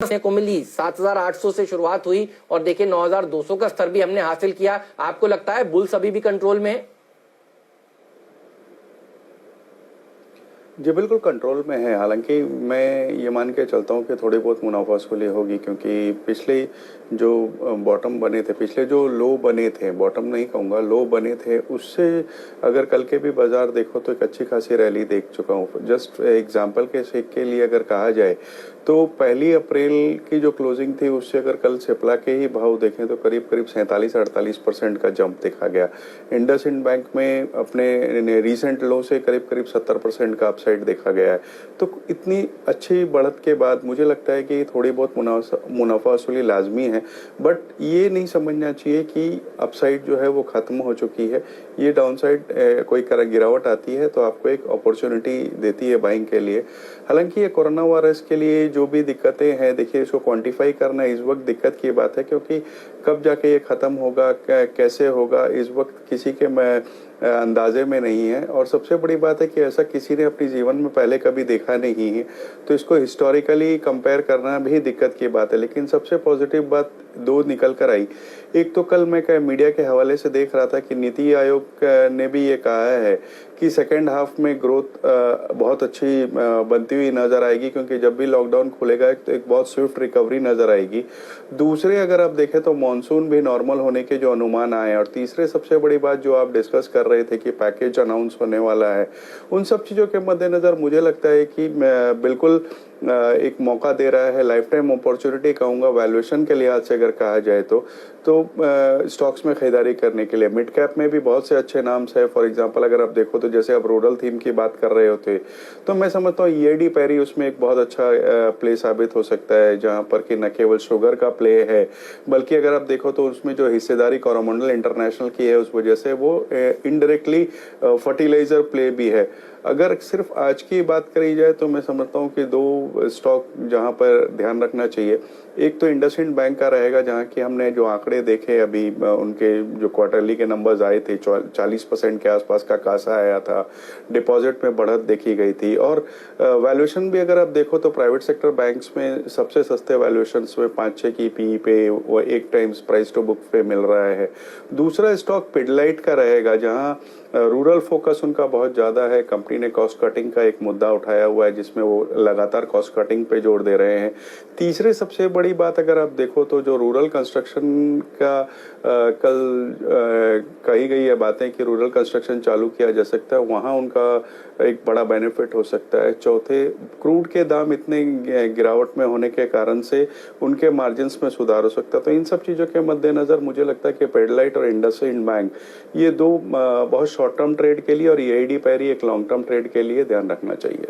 देखने को मिली। 7,800 से शुरुआत हुई और देखिए 9,200 का स्तर भी हमने हासिल किया। आपको लगता है बुल्स अभी भी कंट्रोल में है? जी बिल्कुल कंट्रोल में है। हालांकि मैं ये मान के चलता हूँ कि थोड़ी बहुत मुनाफा वसूली होगी, क्योंकि पिछले जो बॉटम बने थे, पिछले जो लो बने थे, बॉटम नहीं कहूँगा, लो बने थे, उससे अगर कल के भी बाजार देखो तो एक अच्छी खासी रैली देख चुका हूँ। जस्ट एग्जांपल के लिए अगर कहा जाए तो 1 अप्रैल की जो क्लोजिंग थी उससे अगर कल सिप्ला के ही भाव देखें तो करीब करीब 47-48% का जंप देखा गया। इंडसइंड बैंक में अपने रीसेंट लो से करीब करीब 70% का अपसाइड देखा गया है। तो इतनी अच्छी बढ़त के बाद मुझे लगता है कि थोड़ी बहुत मुनाफा वसूली लाजमी है, बट ये नहीं समझना चाहिए कि अपसाइड जो है वो खत्म हो चुकी है। ये डाउनसाइड कोई गिरावट आती है तो आपको एक अपॉर्चुनिटी देती है बाइंग के लिए। हालांकि ये कोरोना वायरस के लिए जो भी दिक्कतें हैं, देखिए इसको क्वांटिफाई करना इस वक्त दिक्कत की बात है, क्योंकि कब जाके ये ख़त्म होगा, कैसे होगा, इस वक्त किसी के अंदाजे में नहीं है। और सबसे बड़ी बात है कि ऐसा किसी ने अपने जीवन में पहले कभी देखा नहीं है, तो इसको हिस्टोरिकली कंपेयर करना भी दिक्कत की बात है। लेकिन सबसे पॉजिटिव बात दो निकल कर आई। एक तो कल मैं मीडिया के हवाले से देख रहा था कि नीति आयोग ने भी ये कहा है कि सेकेंड हाफ में ग्रोथ बहुत अच्छी बनती हुई नजर आएगी, क्योंकि जब भी लॉकडाउन खुलेगा तो एक बहुत स्विफ्ट रिकवरी नजर आएगी। दूसरे अगर आप देखें तो मानसून भी नॉर्मल होने के जो अनुमान आए, और तीसरे सबसे बड़ी बात जो आप डिस्कस कर रहे थे कि पैकेज अनाउंस होने वाला है, उन सब चीज़ों के मद्देनजर मुझे लगता है कि बिल्कुल एक मौका दे रहा है, लाइफ टाइम अपॉर्चुनिटी कहूँगा वैल्यूएशन के लिहाज से अगर कहा जाए तो स्टॉक्स में खरीदारी करने के लिए। मिड कैप में भी बहुत से अच्छे नाम्स है। फॉर एग्जांपल अगर आप देखो तो जैसे आप रूरल थीम की बात कर रहे होते, तो मैं समझता हूँ ईएडी पैरी उसमें एक बहुत अच्छा प्ले साबित हो सकता है, जहाँ पर कि न केवल शुगर का प्ले है, बल्कि अगर आप देखो तो उसमें जो हिस्सेदारी कोरोमंडल इंटरनेशनल की है उस वजह से वो इनडायरेक्टली फर्टिलाइजर प्ले भी है। अगर सिर्फ आज की बात करी जाए तो मैं समझता हूँ कि दो स्टॉक जहाँ पर ध्यान रखना चाहिए, एक तो इंडसइंड बैंक का रहेगा, जहाँ की हमने जो आंकड़े देखे अभी, उनके जो क्वार्टरली के नंबर्स आए थे, 40% के आसपास का कासा आया था, डिपॉजिट में बढ़त देखी गई थी, और वैल्यूएशन भी अगर आप देखो तो प्राइवेट सेक्टर बैंक्स में सबसे सस्ते वैल्यूएशन में 5-6 की पी पे वो 1 टाइम्स प्राइस टू बुक पे मिल रहा है। दूसरा स्टॉक पिडलाइट का रहेगा, जहाँ रूरल फोकस उनका बहुत ज़्यादा है। कंपनी ने कॉस्ट कटिंग का एक मुद्दा उठाया हुआ है जिसमें वो लगातार कॉस्ट कटिंग पे जोर दे रहे हैं। तीसरे सबसे बड़ी बात अगर आप देखो तो जो रूरल कंस्ट्रक्शन का कल कही गई है बातें कि रूरल कंस्ट्रक्शन चालू किया जा सकता है, वहाँ उनका एक बड़ा बेनिफिट हो सकता है। चौथे, क्रूड के दाम इतने गिरावट में होने के कारण से उनके मार्जिन्स में सुधार हो सकता है। तो इन सब चीज़ों के मद्देनज़र मुझे लगता है कि पिडलाइट और इंडसइंड बैंक ये दो बहुत शॉर्ट टर्म ट्रेड के लिए और ईआईडी पैरी एक लॉन्ग टर्म ट्रेड के लिए ध्यान रखना चाहिए।